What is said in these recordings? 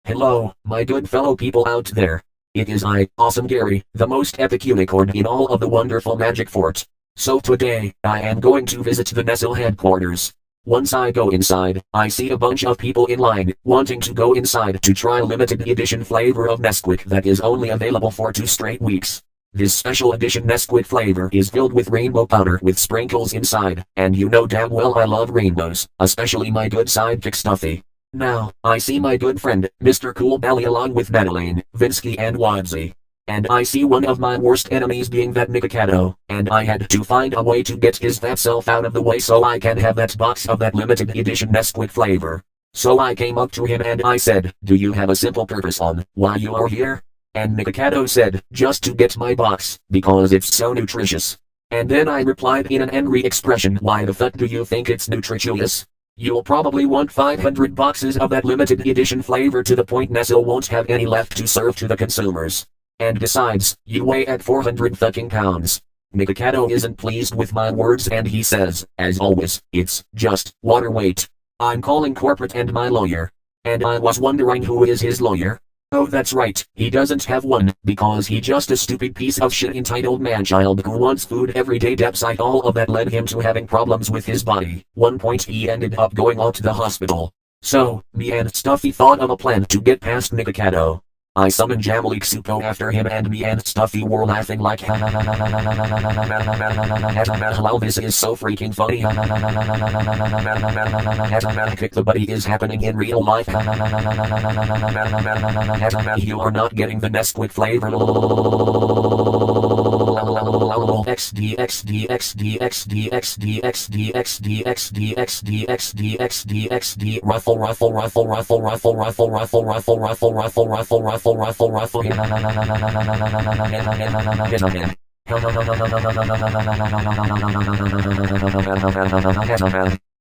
Hello, my good fellow people out there. It is I, Awesome Gary, the most epic unicorn in all of the wonderful Magic Fort. So today, I am going to visit the Nestle headquarters. Once I go inside, I see a bunch of people in line, wanting to go inside to try limited edition flavor of Nesquik that is only available for 2 straight weeks. This special edition Nesquik flavor is filled with rainbow powder with sprinkles inside, and you know damn well I love rainbows, especially my good sidekick Stuffy. Now, I see my good friend, Mr. Cool Belly along with Madeline, Vinsky and Wadsy. And I see one of my worst enemies being that Mikado, and I had to find a way to get his fat self out of the way so I can have that box of that limited edition Nesquik flavor. So I came up to him and I said, do you have a simple purpose on why you are here? And Mikado said, just to get my box, because it's so nutritious. And then I replied in an angry expression, why the fuck do you think it's nutritious? You'll probably want 500 boxes of that limited edition flavor to the point Nestle won't have any left to serve to the consumers. And besides, you weigh at 400 fucking pounds. Mikado isn't pleased with my words and he says, as always, it's just water weight. I'm calling corporate and my lawyer. And I was wondering who is his lawyer? Oh that's right, he doesn't have one, because he just a stupid piece of shit entitled man-child who wants food every day. Despite all of that led him to having problems with his body. One point he ended up going out to the hospital. So, me and Stuffy thought of a plan to get past Mikado. I summoned Jamalik Supo after him and me and Stuffy were laughing like hello, this is so freaking funny. Kick the buddy is happening in real life. You are not getting the Nesquik flavor. XD XD XD XD XD XD XD XD XD XD XD XD ruffle ruffle ruffle ruffle ruffle ruffle ruffle ruffle ruffle ruffle ruffle ruffle ruffle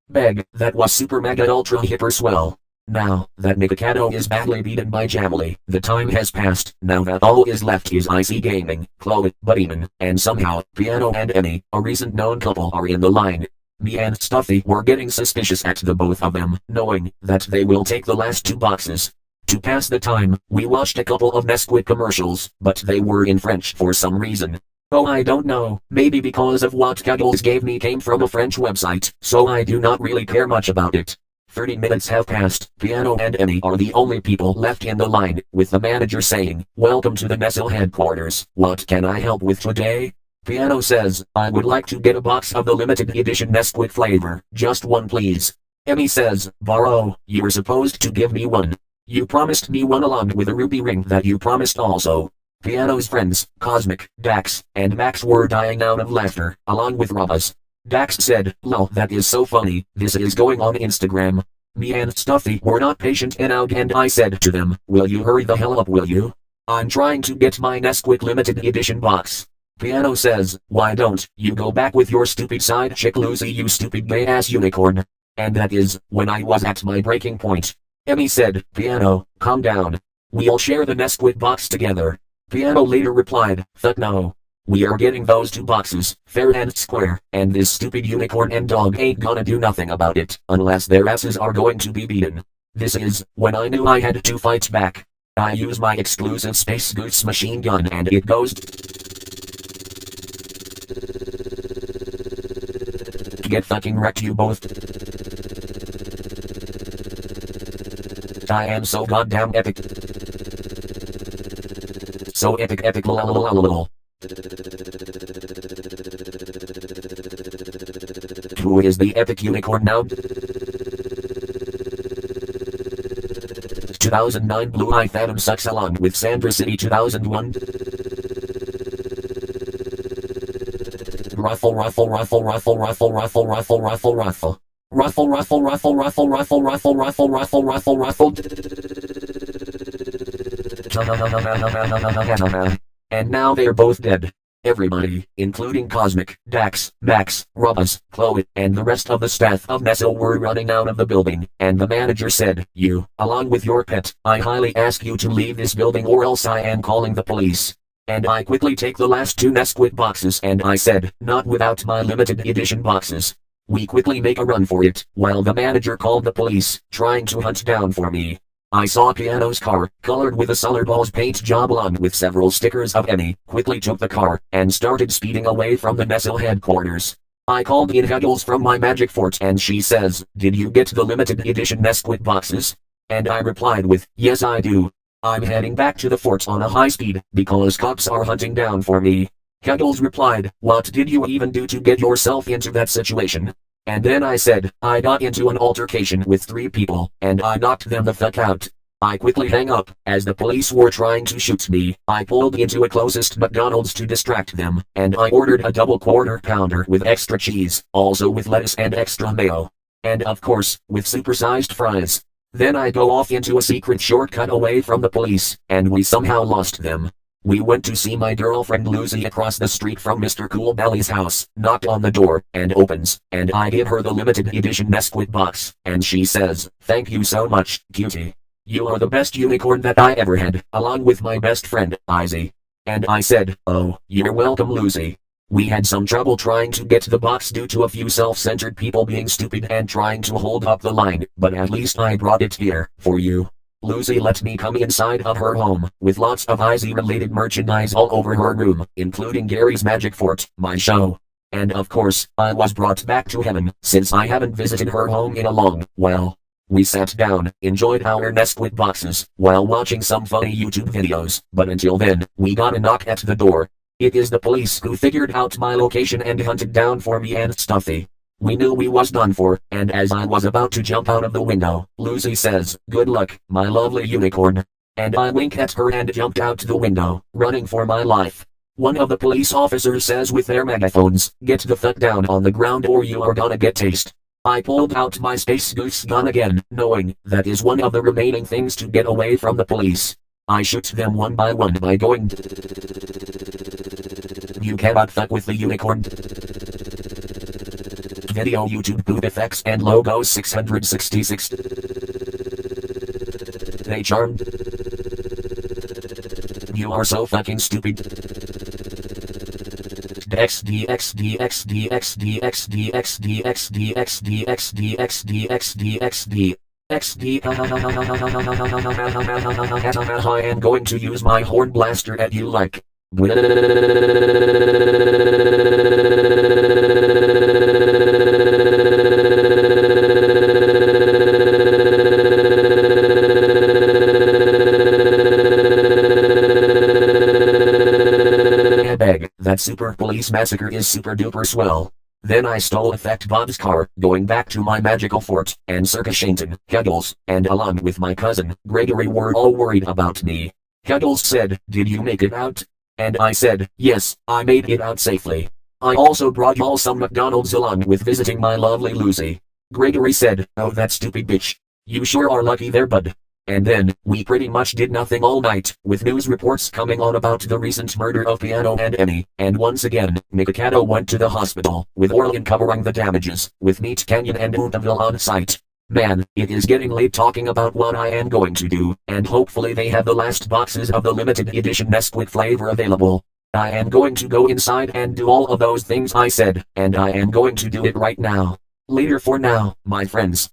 Beg, that was super mega ultra hyper swell. Now, that Mikado is badly beaten by Jamily, the time has passed. Now that all is left is IC Gaming, Chloe, Buddyman, and somehow, Piano and Emmy, a recent known couple, are in the line. Me and Stuffy were getting suspicious at the both of them, knowing that they will take the last 2 boxes. To pass the time, we watched a couple of Nesquik commercials, but they were in French for some reason. Oh I don't know, maybe because of what Cuddles gave me came from a French website, so I do not really care much about it. 30 minutes have passed, Piano and Emmy are the only people left in the line, with the manager saying, welcome to the Nestle headquarters, what can I help with today? Piano says, I would like to get a box of the limited edition Nesquik flavor, just one please. Emmy says, borrow, you were supposed to give me one. You promised me one along with a ruby ring that you promised also. Piano's friends, Cosmic, Dax, and Max were dying out of laughter, along with Rabas. Dax said, lol that is so funny, this is going on Instagram. Me and Stuffy were not patient enough and I said to them, will you hurry the hell up will you? I'm trying to get my Nesquik limited edition box. Piano says, why don't you go back with your stupid side chick Lucy you stupid gay ass unicorn. And that is, when I was at my breaking point. Emmy said, Piano, calm down. We'll share the Nesquik box together. Piano later replied, fuck no. We are getting those 2 boxes, fair and square, and this stupid unicorn and dog ain't gonna do nothing about it, unless their asses are going to be beaten. This is, when I knew I had to fight back. I use my exclusive Space Goose machine gun and it goes get fucking wrecked you both. I am so goddamn epic. So epic lol. Who is the epic unicorn now? 2009 Blue Eye Phantom sucks along with Sandra City 2001. Ruffle ruffle ruffle ruffle ruffle ruffle ruffle ruffle ruffle. Ruffle ruffle ruffle ruffle ruffle ruffle ruffle ruffle ruffle ruffle. And now they're both dead. Everybody, including Cosmic, Dax, Max, Robas, Chloe, and the rest of the staff of Nestle were running out of the building, and the manager said, you, along with your pet, I highly ask you to leave this building or else I am calling the police. And I quickly take the last 2 Nesquik boxes and I said, not without my limited edition boxes. We quickly make a run for it, while the manager called the police, trying to hunt down for me. I saw Piano's car, colored with a Sullerballs paint job along with several stickers of Emmy, quickly took the car, and started speeding away from the Nestle headquarters. I called in Huggles from my magic fort and she says, "Did you get the limited edition Nesquik boxes?" And I replied with, "Yes I do. I'm heading back to the fort on a high speed, because cops are hunting down for me." Huggles replied, "What did you even do to get yourself into that situation?" And then I said, "I got into an altercation with 3 people, and I knocked them the fuck out." I quickly hang up, as the police were trying to shoot me. I pulled into a closest McDonald's to distract them, and I ordered a double quarter pounder with extra cheese, also with lettuce and extra mayo. And of course, with supersized fries. Then I go off into a secret shortcut away from the police, and we somehow lost them. We went to see my girlfriend Lucy across the street from Mr. Cool Belly's house, knocked on the door, and opens, and I give her the limited edition Nesquik box, and she says, "Thank you so much, cutie. You are the best unicorn that I ever had, along with my best friend, Izzy." And I said, "Oh, you're welcome, Lucy. We had some trouble trying to get the box due to a few self-centered people being stupid and trying to hold up the line, but at least I brought it here, for you." Lucy let me come inside of her home, with lots of Izzy-related merchandise all over her room, including Gary's Magic Fort, my show. And of course, I was brought back to heaven, since I haven't visited her home in a long while. We sat down, enjoyed our Nesquik boxes, while watching some funny YouTube videos, but until then, we got a knock at the door. It is the police who figured out my location and hunted down for me and Stuffy. We knew we was done for, and as I was about to jump out of the window, Lucy says, "Good luck, my lovely unicorn." And I wink at her and jumped out the window, running for my life. One of the police officers says with their megaphones, "Get the fuck down on the ground or you are gonna get tased." I pulled out my Space Goose gun again, knowing that is one of the remaining things to get away from the police. I shoot them one by one by going, "You cannot fuck with the unicorn." Video YouTube poop effects and logo 666. They charmed. You are so fucking stupid. XD XD XD XD XD XD XD XD XD XD XD XD XD. I am going to use my horn blaster at you like. That super police massacre is super duper swell. Then I stole Effect Bob's car, going back to my magical fort, and Circus Shanton, Huggles, and along with my cousin, Gregory were all worried about me. Huggles said, "Did you make it out?" And I said, "Yes, I made it out safely. I also brought y'all some McDonald's along with visiting my lovely Lucy." Gregory said, "Oh that stupid bitch. You sure are lucky there, bud." And then, we pretty much did nothing all night, with news reports coming on about the recent murder of Piano and Emmy, and once again, Mikado went to the hospital, with Orlin covering the damages, with Meat Canyon and Untaville on site. Man, it is getting late talking about what I am going to do, and hopefully they have the last boxes of the limited edition Nesquik flavor available. I am going to go inside and do all of those things I said, and I am going to do it right now. Later for now, my friends.